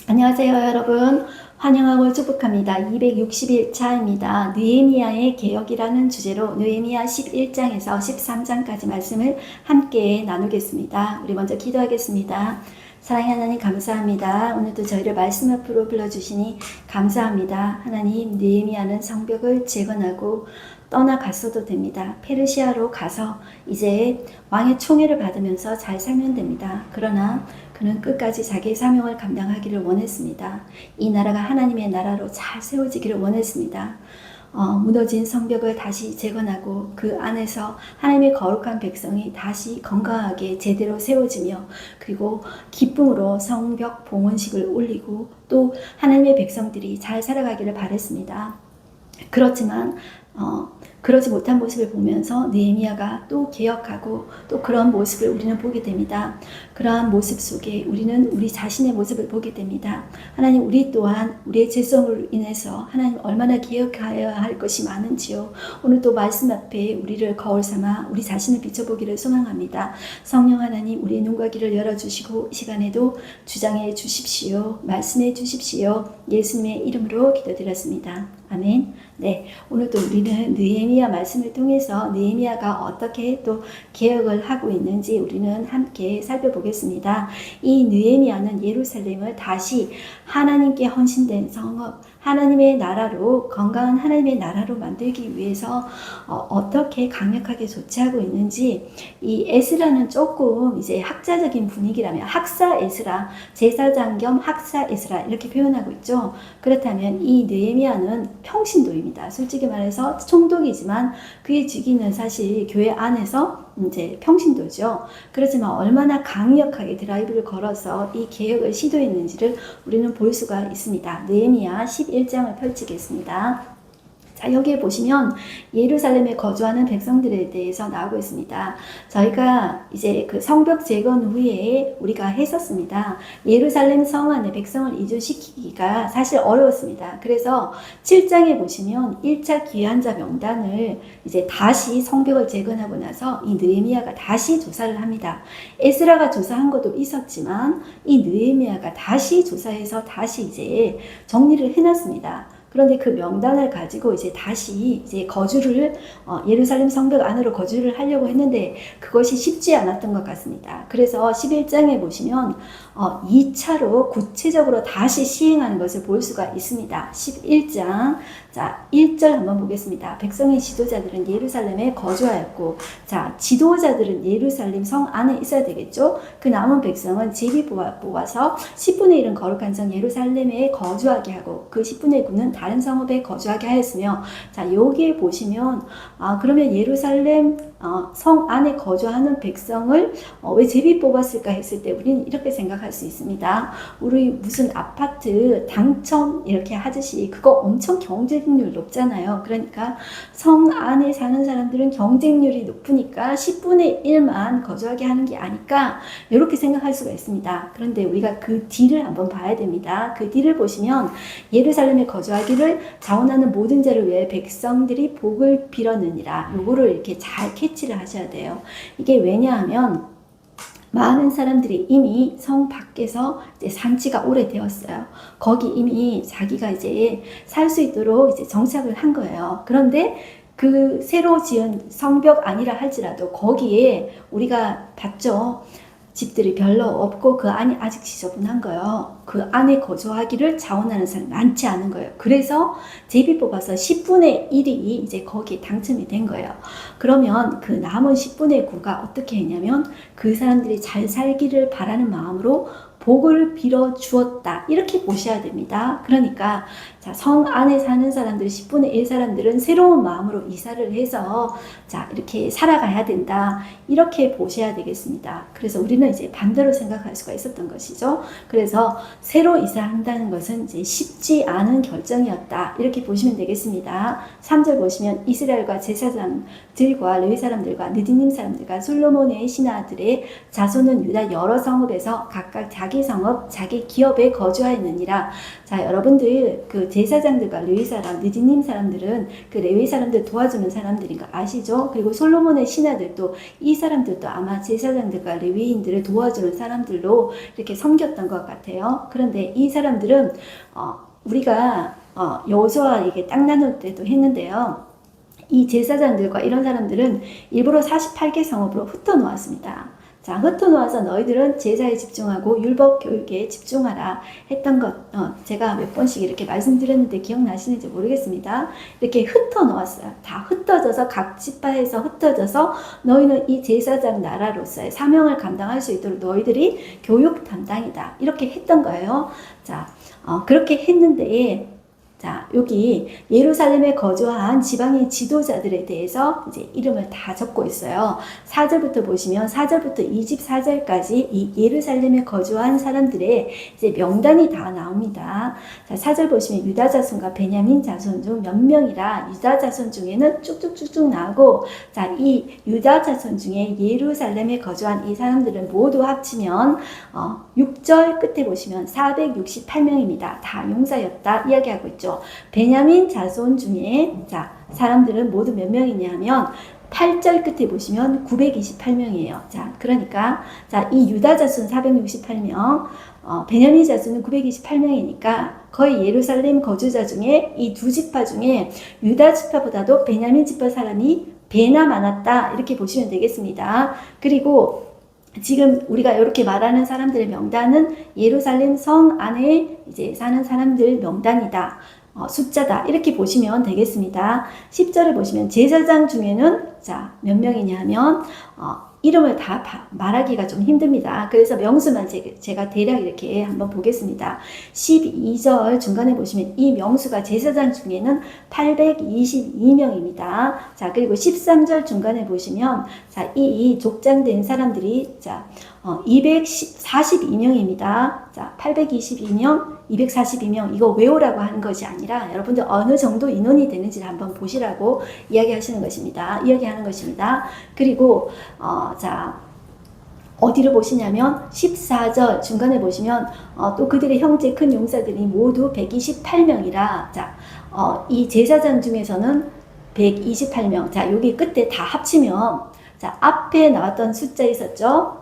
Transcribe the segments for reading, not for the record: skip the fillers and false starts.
안녕하세요, 여러분. 환영하고 축복합니다. 260일차입니다. 느헤미야의 개혁이라는 주제로 느헤미야 11장에서 13장까지 말씀을 함께 나누겠습니다. 우리 먼저 기도하겠습니다. 사랑의 하나님 감사합니다. 오늘도 저희를 말씀 앞으로 불러주시니 감사합니다. 하나님, 느헤미야는 성벽을 재건하고 떠나갔어도 됩니다. 페르시아로 가서 이제 왕의 총애를 받으면서 잘 살면 됩니다. 그러나 그는 끝까지 자기의 사명을 감당하기를 원했습니다. 이 나라가 하나님의 나라로 잘 세워지기를 원했습니다. 무너진 성벽을 다시 재건하고 그 안에서 하나님의 거룩한 백성이 다시 건강하게 제대로 세워지며 그리고 기쁨으로 성벽 봉헌식을 올리고 또 하나님의 백성들이 잘 살아가기를 바랬습니다. 그렇지만 그러지 못한 모습을 보면서 느헤미야가 또 개혁하고 또 그런 모습을 우리는 보게 됩니다. 그러한 모습 속에 우리는 우리 자신의 모습을 보게 됩니다. 하나님, 우리 또한 우리의 죄성으로 인해서 하나님 얼마나 개혁하여야 할 것이 많은지요. 오늘 또 말씀 앞에 우리를 거울 삼아 우리 자신을 비춰보기를 소망합니다. 성령 하나님, 우리의 눈과 귀를 열어주시고 이 시간에도 주장해 주십시오. 말씀해 주십시오. 예수님의 이름으로 기도드렸습니다. 아멘. 네, 오늘도 우리는 느헤미야 말씀을 통해서 느헤미야가 어떻게 또 개혁을 하고 있는지 우리는 함께 살펴보겠습니다. 이 느헤미야는 예루살렘을 다시 하나님께 헌신된 성읍, 하나님의 나라로, 건강한 하나님의 나라로 만들기 위해서 어떻게 강력하게 조치하고 있는지, 이 에스라는 조금 이제 학자적인 분위기라면 학사 에스라, 제사장 겸 학사 에스라 이렇게 표현하고 있죠. 그렇다면 이 느헤미야는 평신도입니다. 솔직히 말해서 총독이지만 그의 직위는 사실 교회 안에서 이제 평신도죠. 그렇지만 얼마나 강력하게 드라이브를 걸어서 이 개혁을 시도했는지를 우리는 볼 수가 있습니다. 느헤미야 11장을 펼치겠습니다. 자, 여기에 보시면 예루살렘에 거주하는 백성들에 대해서 나오고 있습니다. 저희가 이제 그 성벽 재건 후에 우리가 했었습니다. 예루살렘 성 안에 백성을 이주시키기가 사실 어려웠습니다. 그래서 7장에 보시면 1차 귀환자 명단을 이제 다시 성벽을 재건하고 나서 이 느헤미야가 다시 조사를 합니다. 에스라가 조사한 것도 있었지만 이 느헤미야가 다시 조사해서 다시 이제 정리를 해놨습니다. 그런데 그 명단을 가지고 이제 다시 이제 거주를 예루살렘 성벽 안으로 거주를 하려고 했는데 그것이 쉽지 않았던 것 같습니다. 그래서 11장에 보시면 2차로 구체적으로 다시 시행하는 것을 볼 수가 있습니다. 11장 자 1절 한번 보겠습니다. 백성의 지도자들은 예루살렘에 거주하였고, 자 지도자들은 예루살렘 성 안에 있어야 되겠죠. 그 남은 백성은 제비 뽑아서 10분의 1은 거룩한 성 예루살렘에 거주하게 하고 그 10분의 9는 다른 성읍에 거주하게 하였으며, 자 여기에 보시면 그러면 예루살렘 성 안에 거주하는 백성을 왜 제비 뽑았을까 했을 때 우리는 이렇게 생각할 수 있습니다. 우리 무슨 아파트 당첨 이렇게 하듯이 그거 엄청 경쟁률 높잖아요. 그러니까 성 안에 사는 사람들은 경쟁률이 높으니까 10분의 1만 거주하게 하는 게 아닐까 이렇게 생각할 수가 있습니다. 그런데 우리가 그 뒤를 한번 봐야 됩니다. 그 뒤를 보시면 예루살렘에 거주하기를 자원하는 모든 자를 위해 백성들이 복을 빌었느니라. 요거를 이렇게 잘 캐치를 하셔야 돼요. 이게 왜냐하면 많은 사람들이 이미 성 밖에서 이제 산지가 오래되었어요. 거기 이미 자기가 이제 살 수 있도록 이제 정착을 한 거예요. 그런데 그 새로 지은 성벽 아니라 할지라도 거기에 우리가 봤죠. 집들이 별로 없고 그 안이 아직 지저분한 거예요. 그 안에 거주하기를 자원하는 사람이 많지 않은 거예요. 그래서 제비 뽑아서 10분의 1이 이제 거기에 당첨이 된 거예요. 그러면 그 남은 10분의 9가 어떻게 했냐면 그 사람들이 잘 살기를 바라는 마음으로 복을 빌어 주었다. 이렇게 보셔야 됩니다. 그러니까 자, 성 안에 사는 사람들 10분의 1 사람들은 새로운 마음으로 이사를 해서 자, 이렇게 살아가야 된다. 이렇게 보셔야 되겠습니다. 그래서 우리는 이제 반대로 생각할 수가 있었던 것이죠. 그래서 새로 이사한다는 것은 이제 쉽지 않은 결정이었다. 이렇게 보시면 되겠습니다. 3절 보시면 이스라엘과 제사장 들과 레위 사람들과 느디님 사람들과 솔로몬의 신하들의 자손은 유다 여러 성읍에서 각각 자기 성읍, 자기 기업에 거주하였느니라. 자, 여러분들 그 제사장들과 레위 사람, 느디님 사람들은 그 레위 사람들 도와주는 사람들인 거 아시죠? 그리고 솔로몬의 신하들도 이 사람들도 아마 제사장들과 레위인들을 도와주는 사람들로 이렇게 섬겼던 것 같아요. 그런데 이 사람들은 우리가 여호수아에게 땅 나눌 때도 했는데요. 이 제사장들과 이런 사람들은 일부러 48개 성읍으로 흩어놓았습니다. 자, 흩어놓아서 너희들은 제사에 집중하고 율법 교육에 집중하라 했던 것, 제가 몇 번씩 이렇게 말씀드렸는데 기억나시는지 모르겠습니다. 이렇게 흩어놓았어요. 다 흩어져서 각 지파에서 흩어져서 너희는 이 제사장 나라로서의 사명을 감당할 수 있도록 너희들이 교육 담당이다. 이렇게 했던 거예요. 자, 그렇게 했는데, 자, 여기 예루살렘에 거주한 지방의 지도자들에 대해서 이제 이름을 다 적고 있어요. 4절부터 보시면 4절부터 24절까지 이 예루살렘에 거주한 사람들의 이제 명단이 다 나옵니다. 자, 4절 보시면 유다 자손과 베냐민 자손 중 몇 명이라 유다 자손 중에는 쭉쭉쭉쭉 나오고, 자, 이 유다 자손 중에 예루살렘에 거주한 이 사람들은 모두 합치면 6절 끝에 보시면 468명입니다. 다 용사였다 이야기하고 있죠. 베냐민 자손 중에 자, 사람들은 모두 몇 명이냐면 8절 끝에 보시면 928명이에요. 자, 그러니까 자, 이 유다 자손 468명, 베냐민 자손은 928명이니까 거의 예루살렘 거주자 중에 이 두 지파 중에 유다 지파보다도 베냐민 지파 사람이 배나 많았다 이렇게 보시면 되겠습니다. 그리고 지금 우리가 이렇게 말하는 사람들의 명단은 예루살렘 성 안에 이제 사는 사람들 명단이다. 숫자다. 이렇게 보시면 되겠습니다. 10절을 보시면 제사장 중에는 자, 몇 명이냐 하면 이름을 다 말하기가 좀 힘듭니다. 그래서 명수만 제가 대략 이렇게 한번 보겠습니다. 12절 중간에 보시면 이 명수가 제사장 중에는 822명입니다. 자, 그리고 13절 중간에 보시면 자, 이 족장된 사람들이 자, 242명입니다. 자, 822명, 242명 이거 외우라고 하는 것이 아니라 여러분들 어느 정도 인원이 되는지를 한번 보시라고 이야기하는 것입니다. 그리고 자, 어디를 보시냐면 14절 중간에 보시면 또 그들의 형제 큰 용사들이 모두 128명이라 자, 이 제사장 중에서는 128명. 자, 여기 끝에 다 합치면 자, 앞에 나왔던 숫자 있었죠?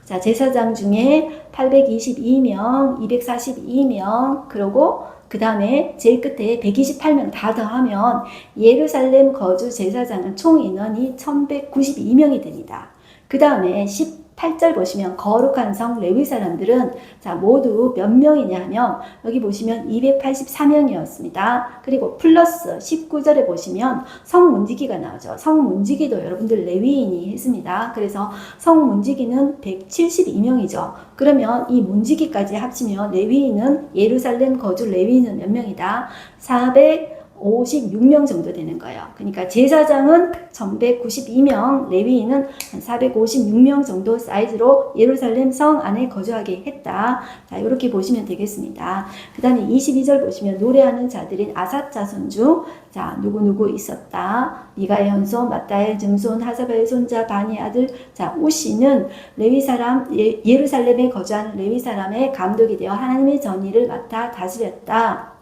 자, 제사장 중에 822명, 242명, 그리고 그 다음에 제일 끝에 128명 다 더하면 예루살렘 거주 제사장은 총 인원이 1192명이 됩니다. 그 다음에 18절 보시면 거룩한 성 레위 사람들은 자, 모두 몇 명이냐 하면 여기 보시면 284명이었습니다. 그리고 플러스 19절에 보시면 성문지기가 나오죠. 성문지기도 여러분들 레위인이 했습니다. 그래서 성문지기는 172명이죠. 그러면 이 문지기까지 합치면 레위인은 예루살렘 거주 레위인은 몇 명이다? 456명 정도 되는 거예요. 그러니까 제사장은 1192명, 레위인은 한 456명 정도 사이즈로 예루살렘 성 안에 거주하게 했다. 자, 이렇게 보시면 되겠습니다. 그 다음에 22절 보시면 노래하는 자들인 아삽 자손 중 자, 누구누구 있었다. 미가의 현손, 마따의 증손, 하사바의 손자, 바니 아들. 자, 우시는 레위 사람, 예루살렘에 거주하는 레위 사람의 감독이 되어 하나님의 전의를 맡아 다스렸다.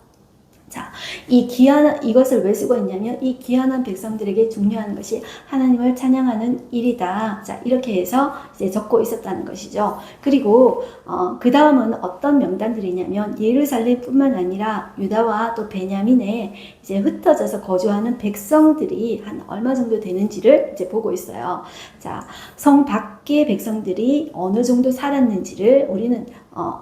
자, 이것을 왜 쓰고 있냐면 이 귀한한 백성들에게 중요한 것이 하나님을 찬양하는 일이다. 자, 이렇게 해서 이제 적고 있었다는 것이죠. 그리고 그 다음은 어떤 명단들이냐면 예루살렘뿐만 아니라 유다와 또 베냐민에 이제 흩어져서 거주하는 백성들이 한 얼마 정도 되는지를 이제 보고 있어요. 자, 성 밖의 백성들이 어느 정도 살았는지를 우리는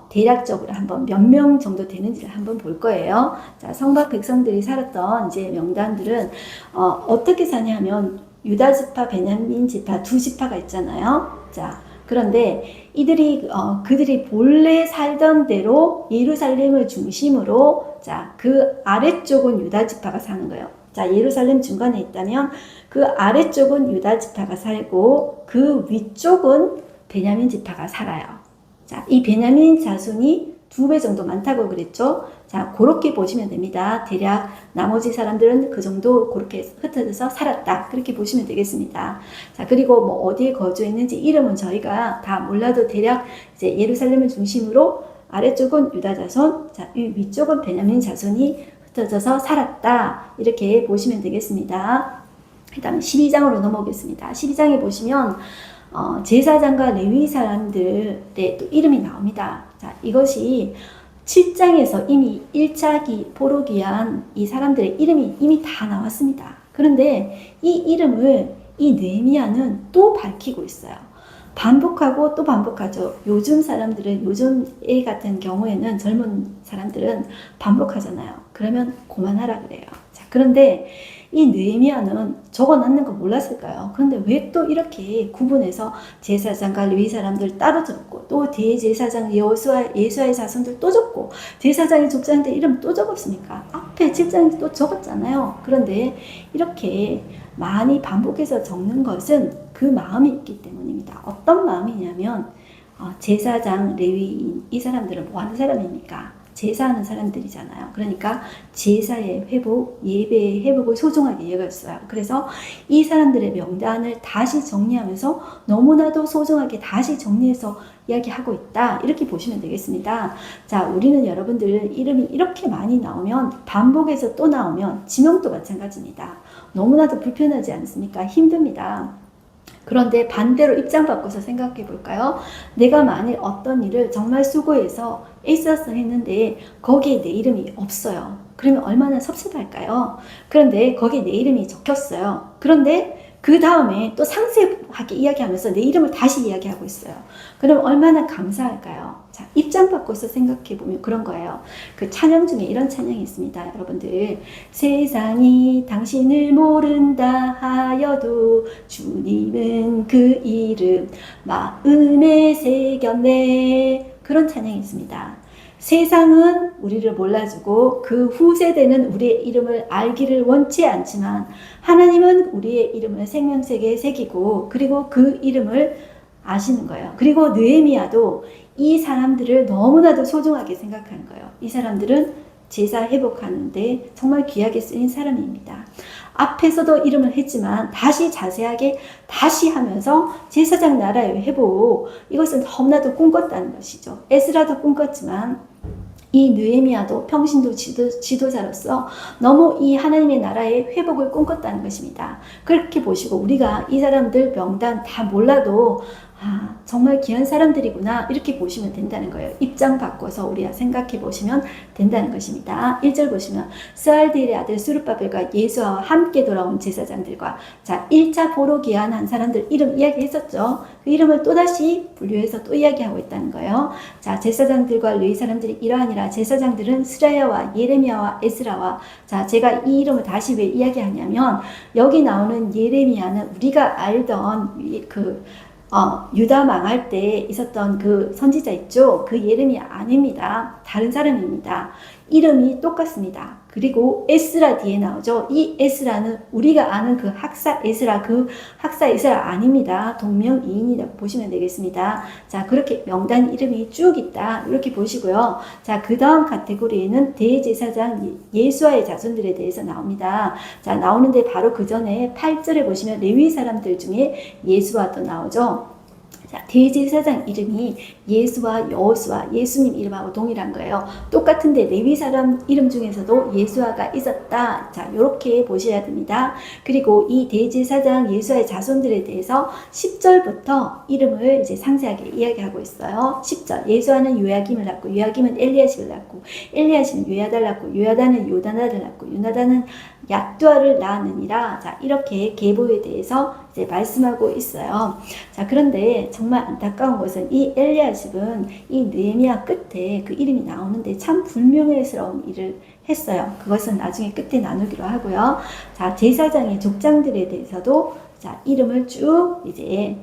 대략적으로 한번 몇 명 정도 되는지를 한번 볼 거예요. 자, 성박 백성들이 살았던 이제 명단들은 어떻게 사냐면 유다 지파, 베냐민 지파 두 지파가 있잖아요. 자, 그런데 그들이 본래 살던 대로 예루살렘을 중심으로 자, 그 아래쪽은 유다 지파가 사는 거예요. 자, 예루살렘 중간에 있다면 그 아래쪽은 유다 지파가 살고 그 위쪽은 베냐민 지파가 살아요. 자, 이 베냐민 자손이 2배 정도 많다고 그랬죠. 자, 그렇게 보시면 됩니다. 대략 나머지 사람들은 그 정도 그렇게 흩어져서 살았다. 그렇게 보시면 되겠습니다. 자, 그리고 뭐 어디에 거주했는지 이름은 저희가 다 몰라도 대략 이제 예루살렘을 중심으로 아래쪽은 유다 자손, 자, 위쪽은 베냐민 자손이 흩어져서 살았다. 이렇게 보시면 되겠습니다. 그 다음에 12장으로 넘어오겠습니다. 12장에 보시면 제사장과 레위 사람들의 또 이름이 나옵니다. 자, 이것이 7장에서 이미 1차기 포로기한 이 사람들의 이름이 이미 다 나왔습니다. 그런데 이 이름을 이 느헤미야는 또 밝히고 있어요. 반복하고 또 반복하죠. 요즘 사람들은, 요즘 애 같은 경우에는 젊은 사람들은 반복하잖아요. 그러면 그만하라 그래요. 자, 그런데 이 느헤미야는 적어놨는 거 몰랐을까요? 그런데 왜 또 이렇게 구분해서 제사장과 레위 사람들 따로 적고 또 대제사장 예수아의 자손들 또 적고 제사장의 족장들 이름 또 적었습니까? 앞에 7장에 또 적었잖아요. 그런데 이렇게 많이 반복해서 적는 것은 그 마음이 있기 때문입니다. 어떤 마음이냐면 제사장, 레위인 이 사람들은 뭐 하는 사람입니까? 제사하는 사람들이잖아요. 그러니까 제사의 회복, 예배의 회복을 소중하게 여겼어요. 그래서 이 사람들의 명단을 다시 정리하면서 너무나도 소중하게 다시 정리해서 이야기하고 있다. 이렇게 보시면 되겠습니다. 자, 우리는 여러분들 이름이 이렇게 많이 나오면 반복해서 또 나오면 지명도 마찬가지입니다. 너무나도 불편하지 않습니까? 힘듭니다. 그런데 반대로 입장 바꿔서 생각해 볼까요? 내가 만일 어떤 일을 정말 수고해서 애써서 했는데 거기에 내 이름이 없어요. 그러면 얼마나 섭섭할까요? 그런데 거기에 내 이름이 적혔어요. 그런데 그 다음에 또 상세하게 이야기하면서 내 이름을 다시 이야기하고 있어요. 그럼 얼마나 감사할까요? 자, 입장 바꿔서 생각해 보면 그런 거예요. 그 찬양 중에 이런 찬양이 있습니다. 여러분들, 세상이 당신을 모른다 하여도 주님은 그 이름 마음에 새겼네. 그런 찬양이 있습니다. 세상은 우리를 몰라주고 그 후세대는 우리의 이름을 알기를 원치 않지만 하나님은 우리의 이름을 생명책에 새기고 그리고 그 이름을 아시는 거예요. 그리고 느헤미야도 이 사람들을 너무나도 소중하게 생각하는 거예요. 이 사람들은 제사 회복하는데 정말 귀하게 쓰인 사람입니다. 앞에서도 이름을 했지만 다시 자세하게 다시 하면서 제사장 나라의 회복, 이것은 너무나도 꿈꿨다는 것이죠. 에스라도 꿈꿨지만 이 느헤미야도 평신도 지도자로서 너무 이 하나님의 나라의 회복을 꿈꿨다는 것입니다. 그렇게 보시고 우리가 이 사람들 명단 다 몰라도 정말 귀한 사람들이구나 이렇게 보시면 된다는 거예요. 입장 바꿔서 우리가 생각해 보시면 된다는 것입니다. 1절 보시면 스알디엘의 아들 스룹바벨과 예수와 함께 돌아온 제사장들과 자 1차 보로 귀환한 사람들 이름 이야기했었죠. 그 이름을 또다시 분류해서 또 이야기하고 있다는 거예요. 자 제사장들과 레위 사람들이 이러하니라. 제사장들은 스라야와 예레미야와 에스라와 자 제가 이 이름을 다시 왜 이야기하냐면 여기 나오는 예레미야는 우리가 알던 유다 망할 때 있었던 그 선지자 있죠? 그 예레미야 아닙니다. 다른 사람입니다. 이름이 똑같습니다. 그리고 에스라 뒤에 나오죠. 이 에스라는 우리가 아는 그 학사 에스라 아닙니다. 동명이인이라고 보시면 되겠습니다. 자, 그렇게 명단 이름이 쭉 있다. 이렇게 보시고요. 자, 그 다음 카테고리에는 대제사장 예수아의 자손들에 대해서 나옵니다. 자, 나오는데 바로 그 전에 8절에 보시면 레위 사람들 중에 예수아도 나오죠. 자, 대제사장 이름이 예수와 여호수아, 예수님 이름하고 동일한 거예요. 똑같은데 레위 사람 이름 중에서도 예수아가 있었다. 자, 이렇게 보셔야 됩니다. 그리고 이 대제사장 예수아의 자손들에 대해서 10절부터 이름을 이제 상세하게 이야기하고 있어요. 10절, 예수아는 요야김을 낳고, 요야김은 엘리야십을 낳고, 엘리야십은 요야다를 낳고, 요야다는 요다나를 낳고, 요나다는 얏두아를 낳았느니라. 자, 이렇게 계보에 대해서 이제 말씀하고 있어요. 자, 그런데 정말 안타까운 것은 이 엘리야십은 이 느헤미야 끝에 그 이름이 나오는데 참 불명예스러운 일을 했어요. 그것은 나중에 끝에 나누기로 하고요. 자, 제사장의 족장들에 대해서도 자, 이름을 쭉 이제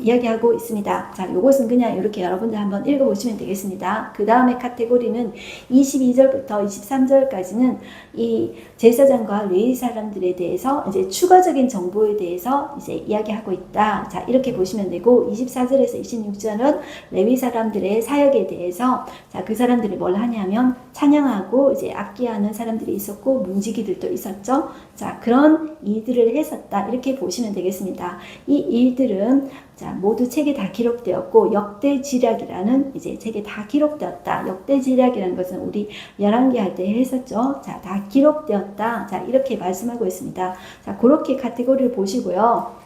이야기하고 있습니다. 자, 요것은 그냥 이렇게 여러분들 한번 읽어보시면 되겠습니다. 그 다음에 카테고리는 22절부터 23절까지는 이 제사장과 레위 사람들에 대해서 이제 추가적인 정보에 대해서 이제 이야기하고 있다. 자, 이렇게 보시면 되고, 24절에서 26절은 레위 사람들의 사역에 대해서, 자, 그 사람들이 뭘 하냐면 찬양하고 이제 악기하는 사람들이 있었고 문지기들도 있었죠. 자, 그런 일들을 했었다. 이렇게 보시면 되겠습니다. 이 일들은 자, 모두 책에 다 기록되었고 역대지략이라는 이제 책에 다 기록되었다. 역대지략이라는 것은 우리 열왕기 할 때 했었죠. 자, 다 기록되었다. 자, 이렇게 말씀하고 있습니다. 자, 그렇게 카테고리를 보시고요.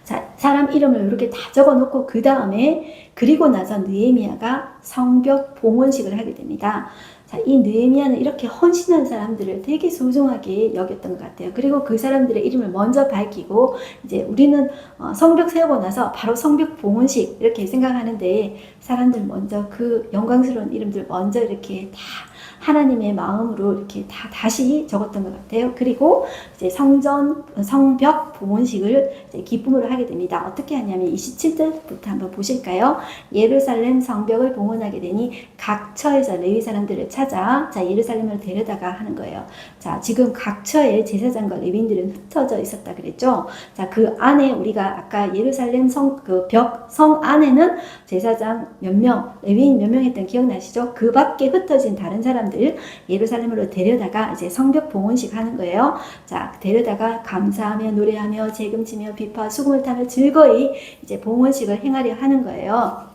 자, 사람 이름을 이렇게 다 적어 놓고 그 다음에 그리고 나서 느헤미야가 성벽 봉헌식을 하게 됩니다. 자, 이 느헤미야는 이렇게 헌신한 사람들을 되게 소중하게 여겼던 것 같아요. 그리고 그 사람들의 이름을 먼저 밝히고 이제 우리는 성벽 세우고 나서 바로 성벽 봉헌식 이렇게 생각하는데 사람들 먼저 그 영광스러운 이름들 먼저 이렇게 다 하나님의 마음으로 이렇게 다시 적었던 것 같아요. 그리고 이제 성벽 봉헌식을 이제 기쁨으로 하게 됩니다. 어떻게 하냐면 27절부터 한번 보실까요? 예루살렘 성벽을 봉헌하게 되니 각 처에서 레위 사람들을 찾아 자, 예루살렘을 데려다가 하는 거예요. 자, 지금 각 처에 제사장과 레위인들은 흩어져 있었다 그랬죠. 자, 그 안에 우리가 아까 예루살렘 성 안에는 제사장 몇 명, 레위인 몇 명 했던 기억나시죠? 그 밖에 흩어진 다른 사람들 예루살렘으로 데려다가 이제 성벽 봉헌식 하는 거예요. 자, 데려다가 감사하며 노래하며 재금치며 비파 수금을 타며 즐거이 이제 봉헌식을 행하려 하는 거예요.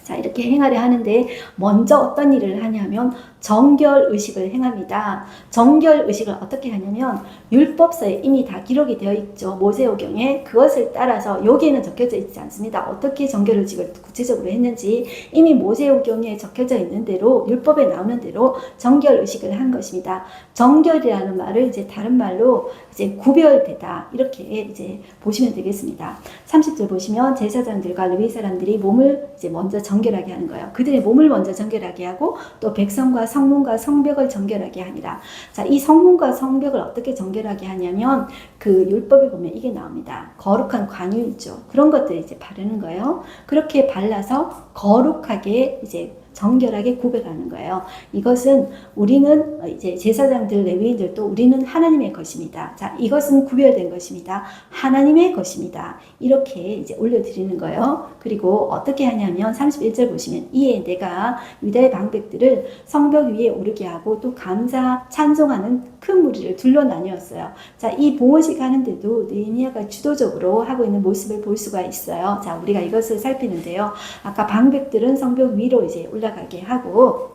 자, 이렇게 행하려 하는데 먼저 어떤 일을 하냐면 정결의식을 행합니다. 정결의식을 어떻게 하냐면 율법서에 이미 다 기록이 되어 있죠. 모세오경에. 그것을 따라서 여기에는 적혀져 있지 않습니다. 어떻게 정결의식을 구체적으로 했는지 이미 모세오경에 적혀져 있는 대로 율법에 나오는 대로 정결의식을 한 것입니다. 정결이라는 말을 이제 다른 말로 이제 구별되다 이렇게 이제 보시면 되겠습니다. 30절 보시면 제사장들과 레위 사람들이 몸을 이제 먼저 정결하게 하는 거예요. 그들의 몸을 먼저 정결하게 하고 또 백성과 성문과 성벽을 정결하게 하니라. 자, 이 성문과 성벽을 어떻게 정결하게 하냐면 그 율법에 보면 이게 나옵니다. 거룩한 관유 있죠. 그런 것들 이제 바르는 거예요. 그렇게 발라서 거룩하게 이제 정결하게 구별하는 거예요. 이것은 우리는 이제 제사장들, 레위인들도 우리는 하나님의 것입니다. 자, 이것은 구별된 것입니다. 하나님의 것입니다. 이렇게 이제 올려드리는 거예요. 그리고 어떻게 하냐면 31절 보시면 이에 내가 유다의 방백들을 성벽 위에 오르게 하고 또 감사 찬송하는 큰 무리를 둘러 나뉘었어요. 자, 이 봉헌식 하는데도 느헤미야가 주도적으로 하고 있는 모습을 볼 수가 있어요. 자, 우리가 이것을 살피는데요. 아까 방백들은 성벽 위로 이제 올라가게 하고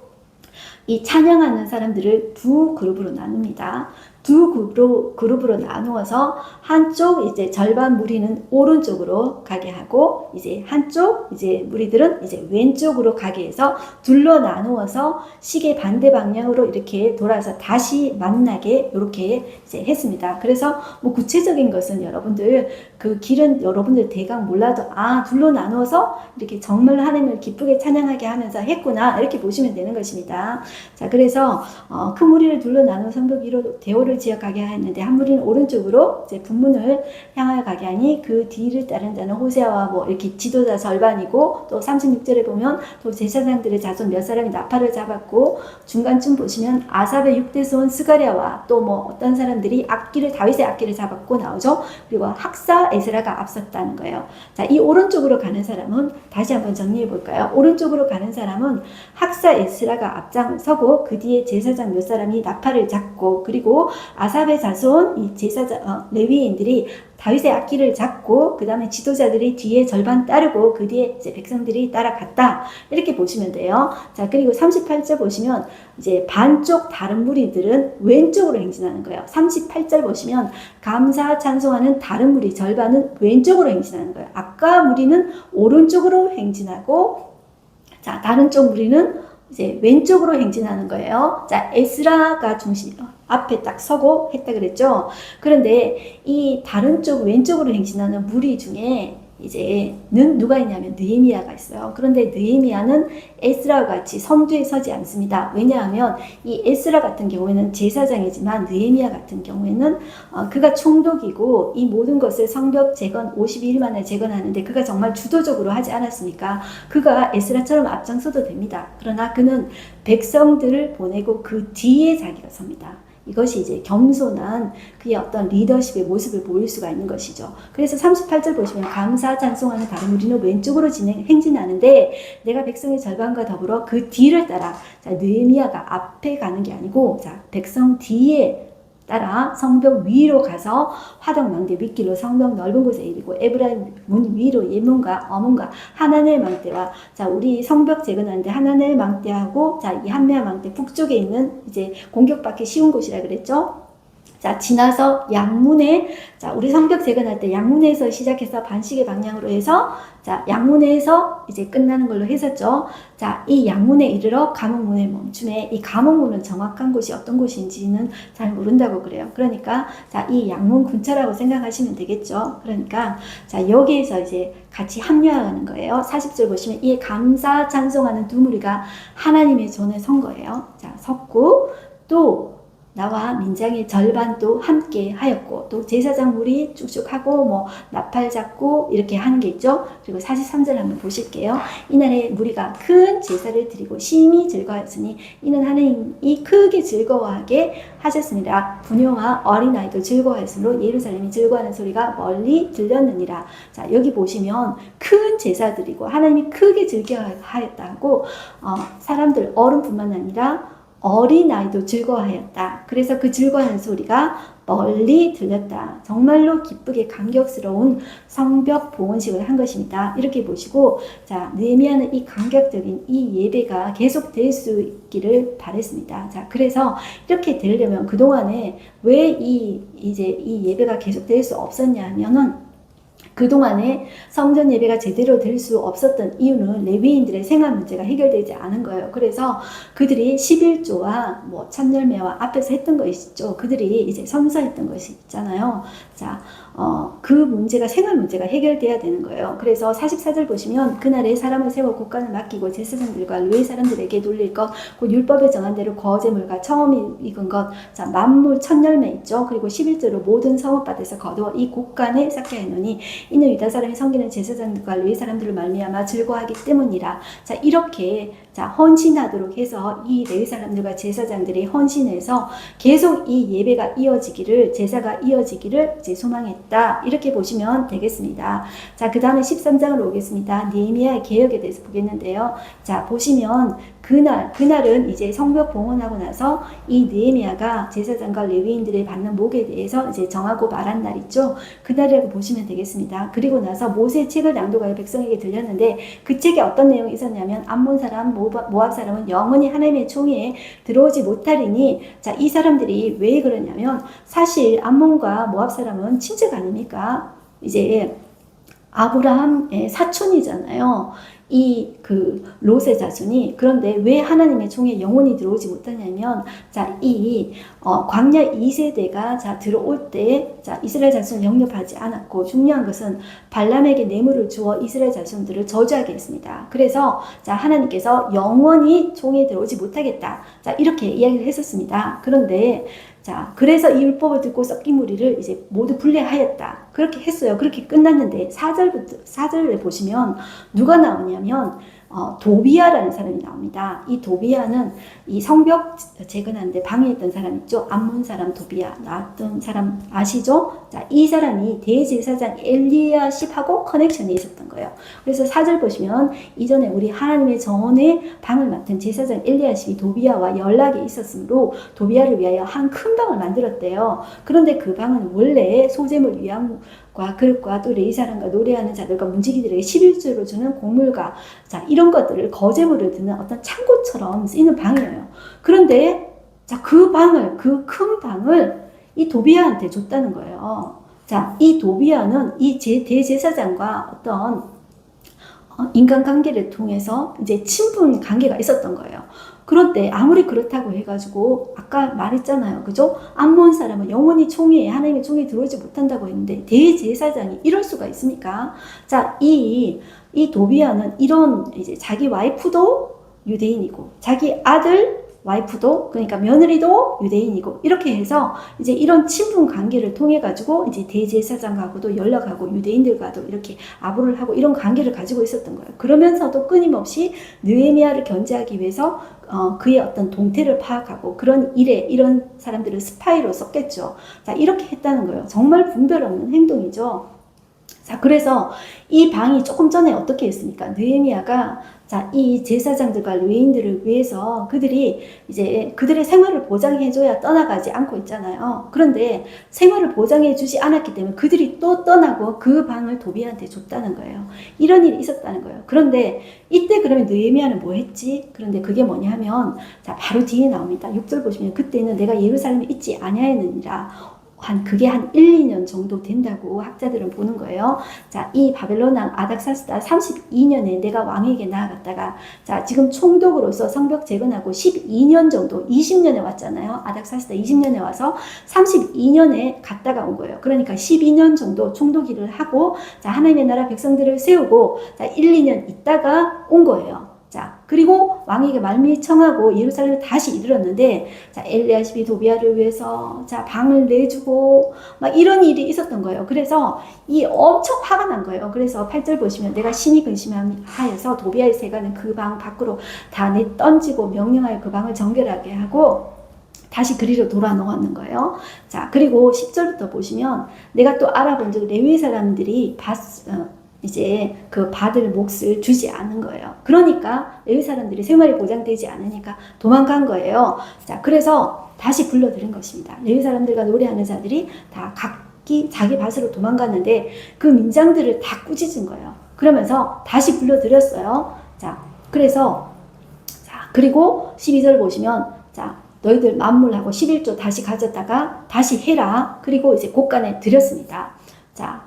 이 찬양하는 사람들을 두 그룹으로 나눕니다. 두 그룹으로 나누어서 한쪽 이제 절반 무리는 오른쪽으로 가게 하고 이제 한쪽 이제 무리들은 이제 왼쪽으로 가게 해서 둘러 나누어서 시계 반대 방향으로 이렇게 돌아서 다시 만나게 이렇게 이제 했습니다. 그래서 뭐 구체적인 것은 여러분들 그 길은 여러분들 대강 몰라도 둘러 나누어서 이렇게 정말 하나님을 기쁘게 찬양하게 하면서 했구나 이렇게 보시면 되는 것입니다. 자, 그래서 큰 무리를 둘러 나누어 성벽 위로 대오를 지어 가게 하였는데 한 무리는 오른쪽으로 이제 분문을 향하여 가게 하니 그 뒤를 따른 자는 호세아와 뭐 이렇게 지도자 절반이고 또 36절에 보면 또 제사장들의 자손 몇 사람이 나팔을 잡았고 중간쯤 보시면 아삽의 6대손 스가랴와 또 뭐 어떤 사람들이 다윗의 악기를 잡았고 나오죠. 그리고 학사 에스라가 앞섰다는 거예요. 자, 이 오른쪽으로 가는 사람은 다시 한번 정리해 볼까요? 오른쪽으로 가는 사람은 학사 에스라가 앞장서고 그 뒤에 제사장 몇 사람이 나팔을 잡고 그리고 아삽의 자손 이 제사장 레위인들이 다윗의 악기를 잡고 그 다음에 지도자들이 뒤에 절반 따르고 그 뒤에 이제 백성들이 따라갔다 이렇게 보시면 돼요. 자, 그리고 38절 보시면 이제 반쪽 다른 무리들은 왼쪽으로 행진하는 거예요. 38절 보시면 감사 찬송하는 다른 무리 절반은 왼쪽으로 행진하는 거예요. 아까 무리는 오른쪽으로 행진하고 자, 다른 쪽 무리는 이제 왼쪽으로 행진하는 거예요. 자, 에스라가 앞에 딱 서고 했다 그랬죠. 그런데 이 다른 쪽 왼쪽으로 행진하는 무리 중에 이제는 누가 있냐면 느헤미야가 있어요. 그런데 느헤미야는 에스라와 같이 선두에 서지 않습니다. 왜냐하면 이 에스라 같은 경우에는 제사장이지만 느헤미야 같은 경우에는 그가 총독이고 이 모든 것을 성벽 재건 51일 만에 재건하는데 그가 정말 주도적으로 하지 않았습니까? 그가 에스라처럼 앞장서도 됩니다. 그러나 그는 백성들을 보내고 그 뒤에 자기가 섭니다. 이것이 이제 겸손한 그의 어떤 리더십의 모습을 보일 수가 있는 것이죠. 그래서 38절 보시면 감사 찬송하는 다른 무리는 왼쪽으로 행진하는데 내가 백성의 절반과 더불어 그 뒤를 따라. 자, 느헤미야가 앞에 가는 게 아니고 자, 백성 뒤에 따라 성벽 위로 가서 화덕망대 윗길로 성벽 넓은 곳에 이르고 에브라임 문 위로 예문과 어문과 하나넬 망대와 자 우리 성벽 재건하는데 하나넬 망대하고 자 이 한메아 망대 북쪽에 있는 이제 공격받기 쉬운 곳이라 그랬죠. 자, 지나서 양문에, 자, 우리 성벽 재건할 때 양문에서 시작해서 반시계 방향으로 해서, 자, 양문에서 이제 끝나는 걸로 했었죠. 자, 이 양문에 이르러 감옥문에 멈춤에, 이 감옥문은 정확한 곳이 어떤 곳인지는 잘 모른다고 그래요. 그러니까, 자, 이 양문 근처라고 생각하시면 되겠죠. 그러니까, 자, 여기에서 이제 같이 합류하는 거예요. 40절 보시면, 이 감사 찬송하는 두 무리가 하나님의 전에 선 거예요. 자, 섰고, 또, 나와 민장의 절반도 함께 하였고 또 제사장 무리 쭉쭉 하고 뭐 나팔 잡고 이렇게 하는 게 있죠. 그리고 43절 한번 보실게요. 이날에 무리가 큰 제사를 드리고 심히 즐거워하였으니 이는 하나님이 크게 즐거워하게 하셨습니다. 부녀와 어린아이도 즐거워하였으므로 예루살렘이 즐거워하는 소리가 멀리 들렸느니라. 자, 여기 보시면 큰 제사 드리고 하나님이 크게 즐거워하였다고 사람들 어른뿐만 아니라 어린아이도 즐거워하였다. 그래서 그 즐거워하는 소리가 멀리 들렸다. 정말로 기쁘게 감격스러운 성벽 봉헌식을 한 것입니다. 이렇게 보시고 자 느헤미야는 이 감격적인 이 예배가 계속될 수 있기를 바랬습니다. 자 그래서 이렇게 되려면 그동안에 왜 이제 이 예배가 계속될 수 없었냐 하면은 그동안에 성전 예배가 제대로 될 수 없었던 이유는 레위인들의 생활 문제가 해결되지 않은 거예요. 그래서 그들이 11조와 뭐 찬열매와 앞에서 했던 것이 있죠. 그들이 이제 선서했던 것이 있잖아요. 자, 그 문제가 생활 문제가 해결돼야 되는 거예요. 그래서 44절 보시면 그날에 사람을 세워 국간을 맡기고 제사장들과 레위 사람들에게 돌릴 것, 곧 율법에 정한 대로 거제물과 처음 익은 것, 자 만물 천열매 있죠. 그리고 11절로 모든 성읍밭에서 거두어 이 국간에 쌓게 하노니 이는 유다 사람이 섬기는 제사장들과 레위 사람들을 말미암아 즐거워하기 때문이라. 자 이렇게 자 헌신하도록 해서 이 레위 사람들과 제사장들이 헌신해서 계속 이 예배가 이어지기를 제사가 이어지기를 이제 소망했다. 이렇게 보시면 되겠습니다. 자 그 다음에 13장으로 오겠습니다. 느헤미야의 개혁에 대해서 보겠는데요. 자 보시면 그날은 이제 성벽 봉헌하고 나서 이 느헤미야가 제사장과 레위인들이 받는 목에 대해서 이제 정하고 말한 날 있죠. 그날이라고 보시면 되겠습니다. 그리고 나서 모세의 책을 낭독하여 백성에게 들렸는데 그 책에 어떤 내용이 있었냐면 암몬 사람, 모압 사람은 영원히 하나님의 총회에 들어오지 못하리니 자, 이 사람들이 왜 그러냐면 사실 암몬과 모압 사람은 친척 아닙니까? 이제 아브라함의 사촌이잖아요. 그 롯의 자손이. 그런데 왜 하나님의 총에 영혼이 들어오지 못하냐면 자, 광야 2세대가 자 들어올 때 자 이스라엘 자손을 영접하지 않았고 중요한 것은 발람에게 뇌물을 주어 이스라엘 자손들을 저주하게 했습니다. 그래서 자 하나님께서 영원히 총에 들어오지 못하겠다. 자 이렇게 이야기를 했었습니다. 그런데 자, 그래서 이 율법을 듣고 섞인 무리를 이제 모두 분리하였다. 그렇게 했어요. 그렇게 끝났는데 4절에 보시면 누가 나오냐면 도비아라는 사람이 나옵니다. 이 도비아는 이 성벽 재건하는데 방해했던 사람 있죠. 암몬 사람 도비아 나왔던 사람 아시죠? 자, 이 사람이 대제사장 엘리야십하고 커넥션이 있었던 거예요. 그래서 4절 보시면 이전에 우리 하나님의 전에 방을 맡은 제사장 엘리야십이 도비아와 연락이 있었으므로 도비아를 위하여 한 큰 방을 만들었대요. 그런데 그 방은 원래 소재물 위함과 그릇과 또 레위사람과 노래하는 자들과 문지기들에게 11조로 주는 곡물과 자 이런 것들을 거제물을 드는 어떤 창고처럼 쓰이는 방이에요. 그런데 자 그 큰 방을 이 도비아한테 줬다는 거예요. 자 이 도비아는 이 대제사장과 어떤 인간관계를 통해서 이제 친분 관계가 있었던 거예요. 그런데 아무리 그렇다고 해가지고 아까 말했잖아요. 그죠? 암몬 사람은 영원히 총회에 하나님의 총회에 들어오지 못한다고 했는데 대제사장이 이럴 수가 있습니까? 자, 이 도비아는 이런 이제 자기 와이프도 유대인이고 자기 아들 와이프도 그러니까 며느리도 유대인이고 이렇게 해서 이제 이런 친분 관계를 통해 가지고 이제 대제사장하고도 연락하고 유대인들과도 이렇게 아부를 하고 이런 관계를 가지고 있었던 거예요. 그러면서도 끊임없이 느헤미야를 견제하기 위해서 그의 어떤 동태를 파악하고 그런 일에 이런 사람들을 스파이로 썼겠죠. 자, 이렇게 했다는 거예요. 정말 분별 없는 행동이죠. 자, 그래서 이 방이 조금 전에 어떻게 했습니까? 느헤미야가 자, 이 제사장들과 레위인들을 위해서 그들이 이제 그들의 생활을 보장해줘야 떠나가지 않고 있잖아요. 그런데 생활을 보장해주지 않았기 때문에 그들이 또 떠나고 그 방을 도비아한테 줬다는 거예요. 이런 일이 있었다는 거예요. 그런데 이때 그러면 느헤미야는 뭐 했지? 그런데 그게 뭐냐 하면 자, 바로 뒤에 나옵니다. 6절 보시면 그때는 내가 예루살렘에 있지 아니하였느니라. 그게 한 1, 2년 정도 된다고 학자들은 보는 거예요. 자, 이 바벨론 왕 아닥사스다 32년에 내가 왕에게 나아갔다가 자, 지금 총독으로서 성벽 재건하고 12년 정도 20년에 왔잖아요. 아닥사스다 20년에 와서 32년에 갔다가 온 거예요. 그러니까 12년 정도 총독 일을 하고 자, 하나님의 나라 백성들을 세우고 자, 1, 2년 있다가 온 거예요. 자, 그리고 왕에게 말미에 청하고 예루살렘에 다시 이르렀는데, 자, 엘리야십이 도비아를 위해서, 자, 방을 내주고, 막 이런 일이 있었던 거예요. 그래서 이 엄청 화가 난 거예요. 그래서 8절 보시면 내가 심히 근심하여서 도비아의 세가는 그 방 밖으로 다 던지고 명령하여 그 방을 정결하게 하고, 다시 그리로 돌아 놓았는 거예요. 자, 그리고 10절부터 보시면 내가 또 알아본 즉 레위 사람들이 이제 그 받을 몫을 주지 않은 거예요. 그러니까 레위 사람들이 생활이 보장되지 않으니까 도망간 거예요. 자, 그래서 다시 불러들인 것입니다. 레위 사람들과 노래하는 자들이 다 각기 자기 밭으로 도망갔는데 그 민장들을 다 꾸짖은 거예요. 그러면서 다시 불러들였어요. 자, 그래서 자, 그리고 12절 보시면 자, 너희들 만물하고 11조 다시 가졌다가 다시 해라. 그리고 이제 곳간에 드렸습니다. 자,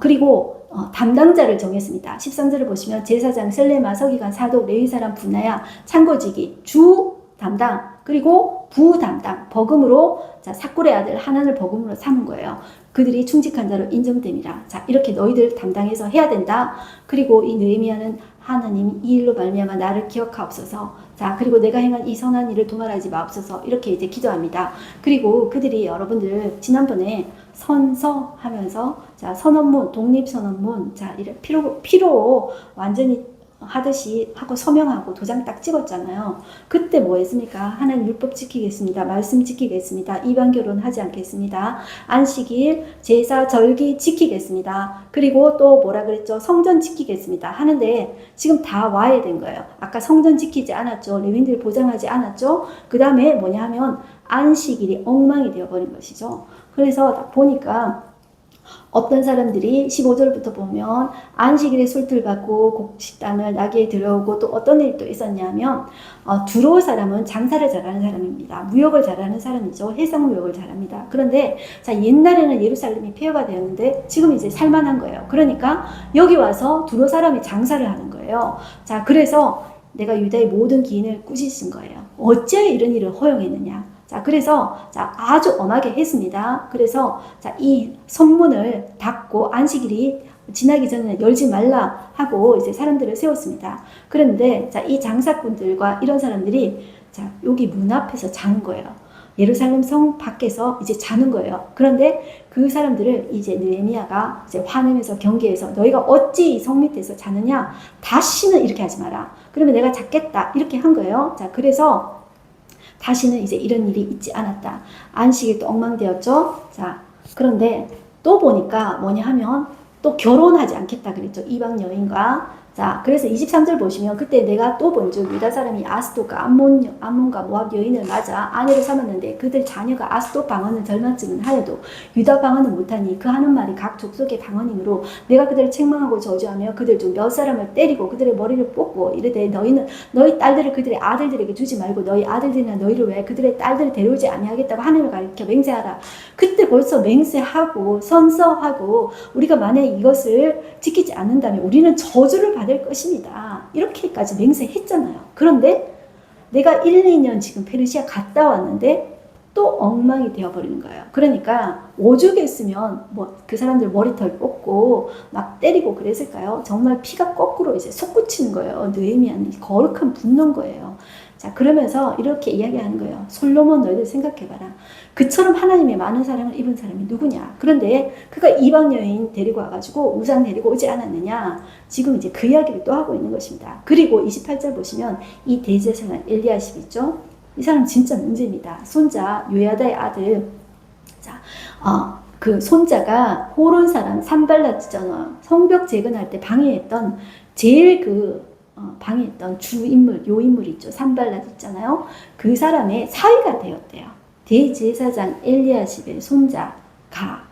그리고 담당자를 정했습니다. 13절을 보시면 제사장 셀레마 서기관 사독 레위사람 분나야 창고지기 주 담당 그리고 부 담당 버금으로 자 삭골의 아들 하난을 버금으로 삼은 거예요. 그들이 충직한 자로 인정됨이라. 자 이렇게 너희들 담당해서 해야 된다. 그리고 이 느헤미야는 하나님 이 일로 말미암아 나를 기억하옵소서. 자 그리고 내가 행한 이 선한 일을 도말하지 마옵소서. 이렇게 이제 기도합니다. 그리고 그들이 여러분들 지난번에 선서하면서 자 선언문 독립선언문 자 이런 피로 완전히 하듯이 하고 서명하고 도장 딱 찍었잖아요. 그때 뭐 했습니까? 하나님 율법 지키겠습니다. 말씀 지키겠습니다. 이방 결혼 하지 않겠습니다. 안식일, 제사, 절기 지키겠습니다. 그리고 또 뭐라 그랬죠? 성전 지키겠습니다. 하는데 지금 다 와야 된 거예요. 아까 성전 지키지 않았죠. 레위인들 보장하지 않았죠. 그 다음에 뭐냐 하면 안식일이 엉망이 되어버린 것이죠. 그래서 보니까 어떤 사람들이 15절부터 보면 안식일에 술틀 받고 곡식단을 나귀에 들어오고 또 어떤 일이 또 있었냐면 두로올 사람은 장사를 잘하는 사람입니다. 무역을 잘하는 사람이죠. 해상무역을 잘합니다. 그런데 자 옛날에는 예루살렘이 폐허가 되었는데 지금 이제 살만한 거예요. 그러니까 여기 와서 두로 사람이 장사를 하는 거예요. 자 그래서 내가 유다의 모든 기인을 꾸짖은 거예요. 어째 이런 일을 허용했느냐. 자, 그래서, 자, 아주 엄하게 했습니다. 그래서, 자, 이 선문을 닫고 안식일이 지나기 전에 열지 말라 하고 이제 사람들을 세웠습니다. 그런데, 자, 이 장사꾼들과 이런 사람들이, 자, 여기 문 앞에서 자는 거예요. 예루살렘 성 밖에서 이제 자는 거예요. 그런데 그 사람들을 이제 느헤미야가 이제 화내면서 경계해서 너희가 어찌 성 밑에서 자느냐? 다시는 이렇게 하지 마라. 그러면 내가 잡겠다. 이렇게 한 거예요. 자, 그래서, 다시는 이제 이런 일이 있지 않았다. 안식일도 엉망되었죠. 자, 그런데 또 보니까 뭐냐 하면 또 결혼하지 않겠다 그랬죠. 이방 여인과. 자, 그래서 23절 보시면 그때 내가 또 본즉 유다 사람이 아스돗과 암몬과 모압 여인을 맞아 아내로 삼았는데 그들 자녀가 아스돗 방언을 절망쯤은 하여도 유다 방언은 못하니 그 하는 말이 각 족속의 방언이므로 내가 그들을 책망하고 저주하며 그들 중 몇 사람을 때리고 그들의 머리를 뽑고 이르되 너희는 너희 딸들을 그들의 아들들에게 주지 말고 너희 아들들이나 너희를 왜 그들의 딸들을 데려오지 아니하겠다고 하나님을 가리켜 맹세하라. 그때 벌써 맹세하고 선서하고 우리가 만약에 이것을 지키지 않는다면 우리는 저주를 받을 것입니다. 이렇게까지 맹세했잖아요. 그런데 내가 1, 2년 지금 페르시아 갔다 왔는데 또 엉망이 되어버리는 거예요. 그러니까 오죽했으면 뭐 그 사람들 머리털 뽑고 막 때리고 그랬을까요? 정말 피가 거꾸로 이제 솟구치는 거예요. 느헤미야는 거룩한 분노인 거예요. 자, 그러면서 이렇게 이야기하는 거예요. 솔로몬 너희들 생각해봐라. 그처럼 하나님의 많은 사랑을 입은 사람이 누구냐? 그런데 그가 이방 여인 데리고 와가지고 우상 데리고 오지 않았느냐? 지금 이제 그 이야기를 또 하고 있는 것입니다. 그리고 28절 보시면 이 대제사장 엘리야십 있죠? 이 사람 진짜 문제입니다. 손자 요야다의 아들. 자, 그 손자가 호론 사람 산발랏이잖아요. 성벽 재건할 때 방해했던 제일 방해했던 주 인물, 요 인물 있죠. 산발랏 있잖아요. 그 사람의 사위가 되었대요. 대제사장 엘리야십의 손자가.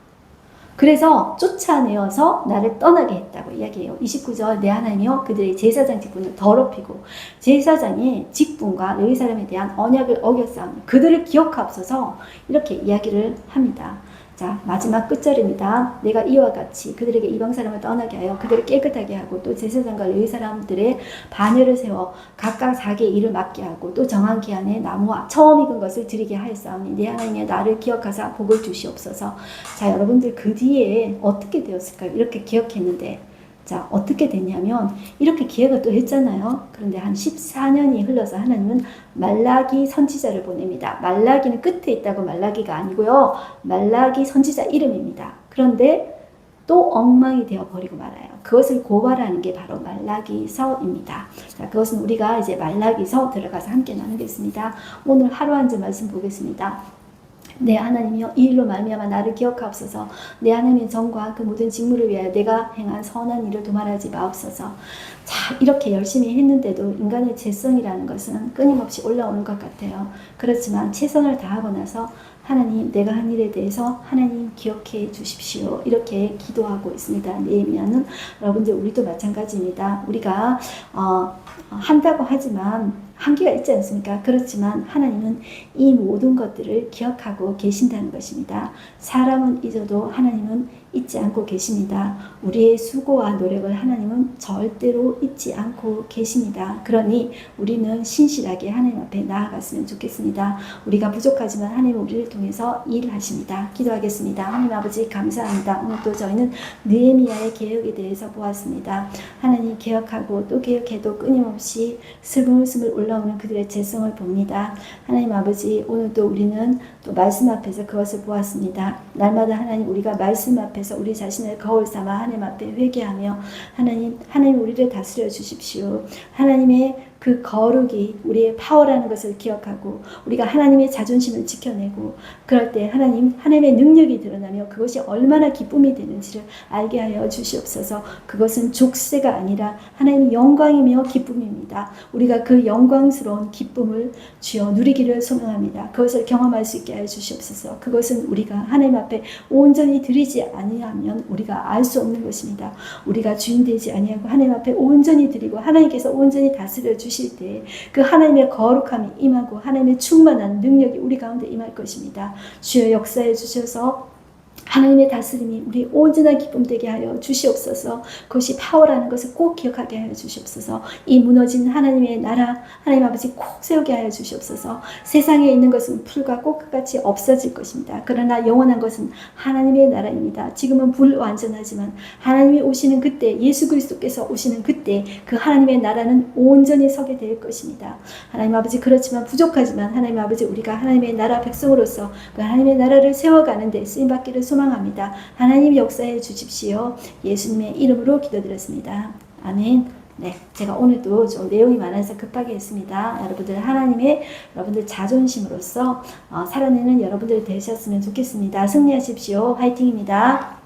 그래서 쫓아내어서 나를 떠나게 했다고 이야기해요. 29절 내 하나님이여 그들의 제사장 직분을 더럽히고 제사장의 직분과 레위 사람에 대한 언약을 어겼사오니 그들을 기억하옵소서 이렇게 이야기를 합니다. 자, 마지막 끝절입니다. 내가 이와 같이 그들에게 이방 사람을 떠나게 하여 그들을 깨끗하게 하고 또 제사장과 레위 사람들의 반열을 세워 각각 자기의 일을 맡게 하고 또 정한 기한에 나무와 처음 익은 것을 드리게 하였사오니 내 하나님의 나를 기억하사 복을 주시옵소서. 자, 여러분들 그 뒤에 어떻게 되었을까요? 이렇게 기억했는데 자, 어떻게 됐냐면 이렇게 기획을 또 했잖아요. 그런데 한 14년이 흘러서 하나님은 말라기 선지자를 보냅니다. 말라기는 끝에 있다고 말라기가 아니고요. 말라기 선지자 이름입니다. 그런데 또 엉망이 되어버리고 말아요. 그것을 고발하는 게 바로 말라기서입니다. 자, 그것은 우리가 이제 말라기서 들어가서 함께 나누겠습니다. 오늘 하루 한 절 말씀 보겠습니다. 내 하나님이여 이 일로 말미암아 나를 기억하옵소서. 내 하나님의 정과 그 모든 직무를 위하여 내가 행한 선한 일을 도말하지 마옵소서. 자, 이렇게 열심히 했는데도 인간의 죄성이라는 것은 끊임없이 올라오는 것 같아요. 그렇지만 최선을 다하고 나서 하나님 내가 한 일에 대해서 하나님 기억해 주십시오. 이렇게 기도하고 있습니다. 느헤미야는 여러분들 우리도 마찬가지입니다. 우리가 한다고 하지만 한계가 있지 않습니까? 그렇지만 하나님은 이 모든 것들을 기억하고 계신다는 것입니다. 사람은 잊어도 하나님은 잊지 않고 계십니다. 우리의 수고와 노력을 하나님은 절대로 잊지 않고 계십니다. 그러니 우리는 신실하게 하나님 앞에 나아갔으면 좋겠습니다. 우리가 부족하지만 하나님은 우리를 통해서 일하십니다. 기도하겠습니다. 하나님 아버지 감사합니다. 오늘도 저희는 느헤미야의 개혁에 대해서 보았습니다. 하나님 개혁하고 또 개혁해도 끊임없이 스물스물 올라오는 그들의 죄성을 봅니다. 하나님 아버지 오늘도 우리는 또 말씀 앞에서 그것을 보았습니다. 날마다 하나님 우리가 말씀 앞에서 우리 자신을 거울 삼아 하나님 앞에 회개하며 하나님 우리를 다스려 주십시오. 하나님의 그 거룩이 우리의 파워라는 것을 기억하고 우리가 하나님의 자존심을 지켜내고 그럴 때 하나님의 능력이 드러나며 그것이 얼마나 기쁨이 되는지를 알게 하여 주시옵소서. 그것은 족쇄가 아니라 하나님의 영광이며 기쁨입니다. 우리가 그 영광스러운 기쁨을 주여 누리기를 소망합니다. 그것을 경험할 수 있게 하여 주시옵소서. 그것은 우리가 하나님 앞에 온전히 드리지 아니하면 우리가 알 수 없는 것입니다. 우리가 주인 되지 아니하고 하나님 앞에 온전히 드리고 하나님께서 온전히 다스려 주실 때 그 하나님의 거룩함이 임하고 하나님의 충만한 능력이 우리 가운데 임할 것입니다. 주여 역사해 주셔서 하나님의 다스림이 우리 온전한 기쁨 되게 하여 주시옵소서. 그것이 파워라는 것을 꼭 기억하게 하여 주시옵소서. 이 무너진 하나님의 나라 하나님 아버지 꼭 세우게 하여 주시옵소서. 세상에 있는 것은 풀과 꽃같이 없어질 것입니다. 그러나 영원한 것은 하나님의 나라입니다. 지금은 불완전하지만 하나님이 오시는 그때 예수 그리스도께서 오시는 그때 그 하나님의 나라는 온전히 서게 될 것입니다. 하나님 아버지 그렇지만 부족하지만 하나님 아버지 우리가 하나님의 나라 백성으로서 그 하나님의 나라를 세워가는 데 쓰임받기를 소망합니다. 하나님 역사해 주십시오. 예수님의 이름으로 기도드렸습니다. 아멘. 네, 제가 오늘도 좀 내용이 많아서 급하게 했습니다. 여러분들 자존심으로서 살아내는 여러분들이 되셨으면 좋겠습니다. 승리하십시오. 화이팅입니다.